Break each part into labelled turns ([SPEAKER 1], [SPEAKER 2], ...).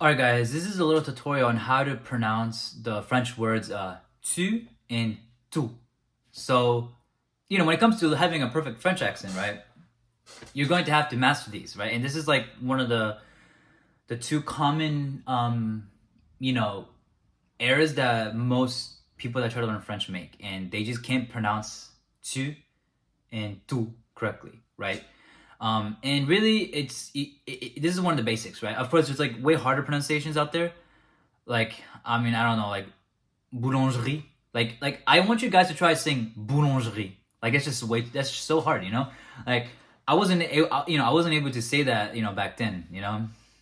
[SPEAKER 1] Alright guys, this is a little tutorial on how to pronounce the French words tu and tout. So, when it comes to having a perfect French accent, right, you're going to have to master these, right? And this is like one of the two common, errors that most people that try to learn French make, and they just can't pronounce tu and tout correctly, right? And really, this is one of the basics, right? Of course, there's like way harder pronunciations out there. Like, I mean, I don't know, like boulangerie. Like I want you guys to try saying boulangerie. Like it's just that's just so hard, Like I wasn't able to say that, back then,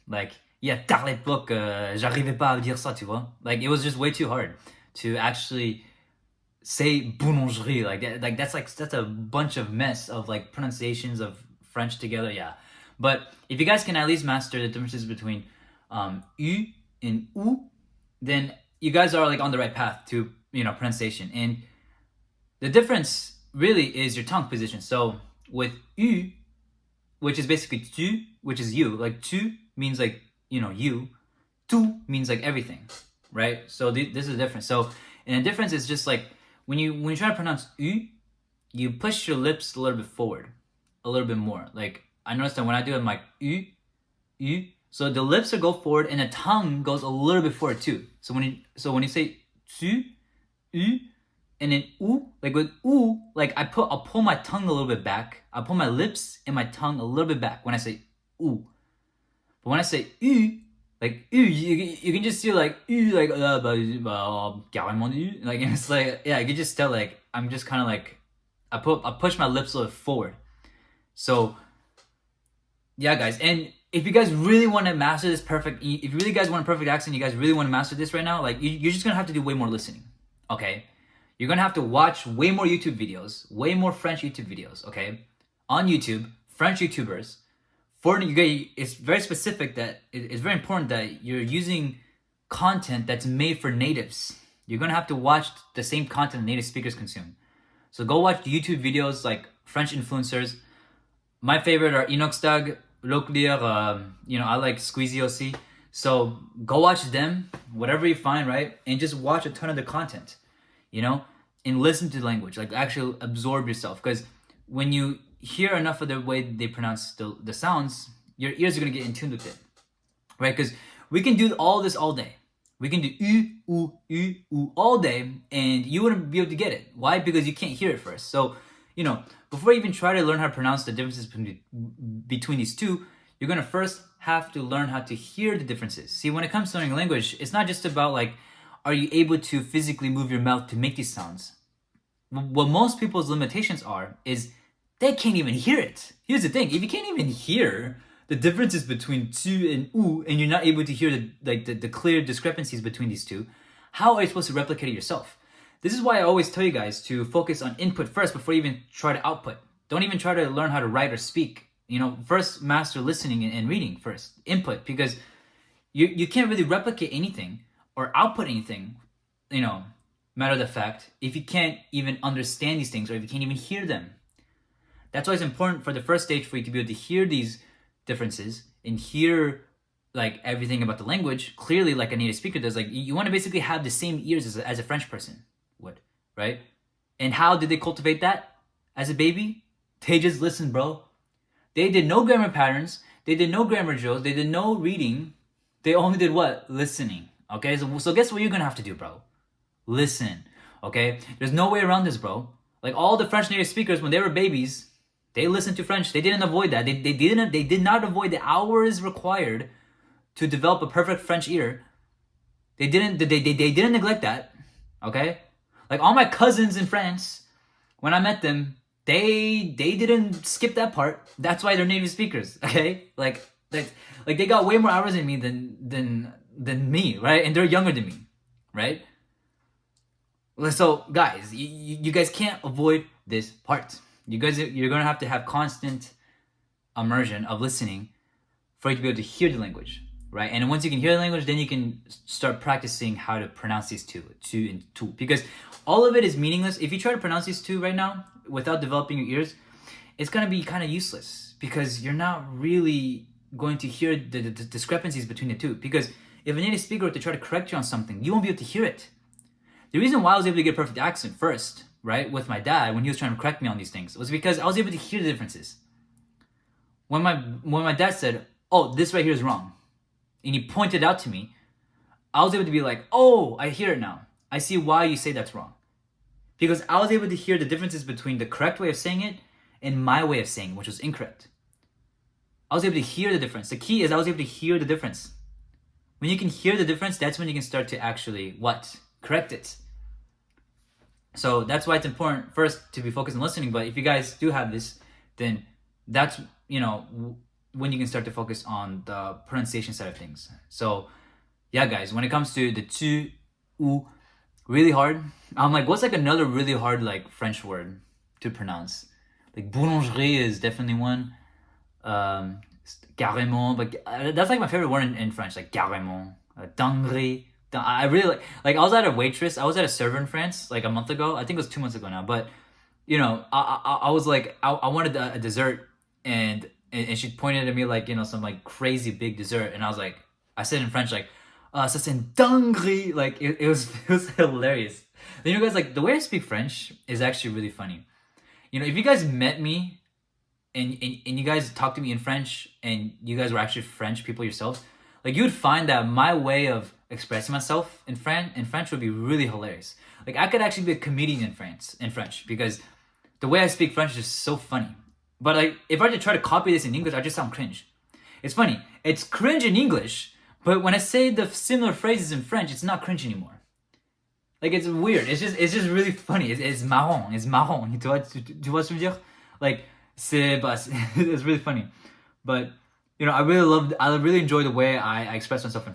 [SPEAKER 1] Like, yeah, tard l'époque, j'arrivais pas à dire ça, tu vois. Like it was just way too hard to actually say boulangerie. That's a bunch of mess of like pronunciations of French together, yeah. But if you guys can at least master the differences between U and U, then you guys are like on the right path to pronunciation. And the difference really is your tongue position. So with U, which is basically tu, which is you, like tu means like you, tout means like everything, right? So this is the difference. So and the difference is just like when you try to pronounce U, you push your lips a little bit forward, a little bit more. Like I noticed that when I do it, I'm like U, U. So the lips will go forward and the tongue goes a little bit forward too. So when you say tu, U, and then U, like with U, like I'll pull my tongue a little bit back. I'll pull my lips and my tongue a little bit back when I say U. But when I say U, like you can just see like like carrément like it's like yeah, you can just tell like I'm just kind of like I push my lips a little forward. So yeah, guys, and if you guys really want to master this perfect, if you really guys want a perfect accent, you guys really want to master this right now, like you're just gonna have to do way more listening, okay? You're gonna have to watch way more YouTube videos, way more French YouTube videos, okay? On YouTube, French YouTubers. It's very specific that it's very important that you're using content that's made for natives. You're gonna have to watch the same content native speakers consume. So go watch YouTube videos like French influencers. My favorite are Inoxtag, Locklear, I like Squeezy OC. So go watch them, whatever you find, right? And just watch a ton of the content, and listen to the language, like actually absorb yourself. Because when you hear enough of the way they pronounce the sounds, your ears are going to get in tune with it, right? Because we can do all this all day. We can do u all day, and you wouldn't be able to get it. Why? Because you can't hear it first. So, before you even try to learn how to pronounce the differences between these two, you're going to first have to learn how to hear the differences. See, when it comes to learning language, it's not just about like, are you able to physically move your mouth to make these sounds? What most people's limitations are is they can't even hear it. Here's the thing: if you can't even hear the differences between tu and u, and you're not able to hear the clear discrepancies between these two, how are you supposed to replicate it yourself? This is why I always tell you guys to focus on input first before you even try to output. Don't even try to learn how to write or speak. First master listening and reading first. Input, because you can't really replicate anything or output anything, matter of the fact, if you can't even understand these things or if you can't even hear them. That's why it's important for the first stage for you to be able to hear these differences and hear like everything about the language clearly, like a native speaker does. Like you want to basically have the same ears as a French person would, right? And how did they cultivate that as a baby? They just listened, bro. They did no grammar patterns. They did no grammar drills. They did no reading. They only did what? Listening. Okay, so guess what you're gonna have to do, bro? Listen. Okay, there's no way around this, bro. Like all the French native speakers, when they were babies, they listened to French. They didn't avoid that. They did not avoid the hours required to develop a perfect French ear. They didn't neglect that. Okay? Like all my cousins in France, when I met them, they didn't skip that part. That's why they're native speakers. Okay? Like they got way more hours in me than me, right? And they're younger than me, right? So guys, you guys can't avoid this part. You're gonna have to have constant immersion of listening for you to be able to hear the language, right? And once you can hear the language, then you can start practicing how to pronounce these tu and tu. Because all of it is meaningless. If you try to pronounce these two right now without developing your ears, it's gonna be kind of useless because you're not really going to hear the discrepancies between the two. Because if a native speaker were to try to correct you on something, you won't be able to hear it. The reason why I was able to get a perfect accent first, right, with my dad when he was trying to correct me on these things was because I was able to hear the differences. When my dad said, "Oh, this right here is wrong," and he pointed out to me, I was able to be like, "Oh, I hear it now. I see why you say that's wrong." Because I was able to hear the differences between the correct way of saying it and my way of saying it, which was incorrect. I was able to hear the difference. The key is I was able to hear the difference. When you can hear the difference, that's when you can start to actually, correct it. So that's why it's important first to be focused on listening. But if you guys do have this, then that's, when you can start to focus on the pronunciation side of things. So yeah, guys, when it comes to the tu, ou, really hard. I'm like, what's like another really hard like French word to pronounce? Like boulangerie is definitely one. Carrément, but that's like my favorite word in French, like carrément. Dinguerie. I really like I was at a waitress, I was at a server in France like a month ago. I think it was 2 months ago now, but I was like I wanted a dessert, and she pointed at me like some like crazy big dessert, and I said in French like ça c'est une dinguerie. Like it was hilarious. Guys, like the way I speak French is actually really funny. If you guys met me and you guys talked to me in French and you guys were actually French people yourselves, like you would find that my way of expressing myself in French would be really hilarious. Like I could actually be a comedian in French because the way I speak French is just so funny. But like if I were to try to copy this in English, I just sound cringe. It's funny. It's cringe in English, but when I say the similar phrases in French, it's not cringe anymore. Like it's weird. It's just really funny. It's marrant. It's marrant. Tu vois ce que je veux dire? Like it's really funny. But I really enjoy the way I express myself in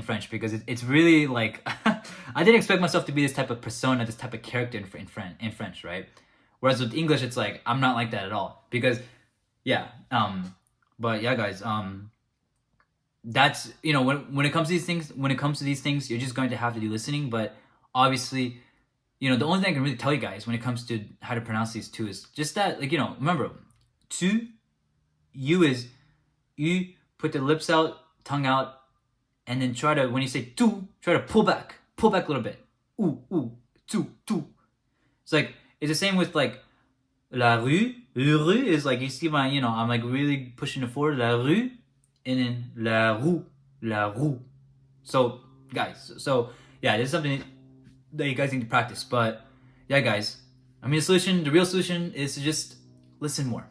[SPEAKER 1] French because it's really like I didn't expect myself to be this type of persona, this type of character in French, right? Whereas with English, it's like I'm not like that at all because but yeah, guys, that's when it comes to these things, you're just going to have to do listening. But obviously, the only thing I can really tell you guys when it comes to how to pronounce these two is just that, like, remember, tu, you is you, put the lips out, tongue out, and then when you say tu, try to pull back a little bit. Ou, tu. It's the same with like la rue. Le rue is like, you see I'm like really pushing it forward, la rue, and then la roue. So guys, yeah, this is something that you guys need to practice. But yeah, guys, the real solution is to just listen more.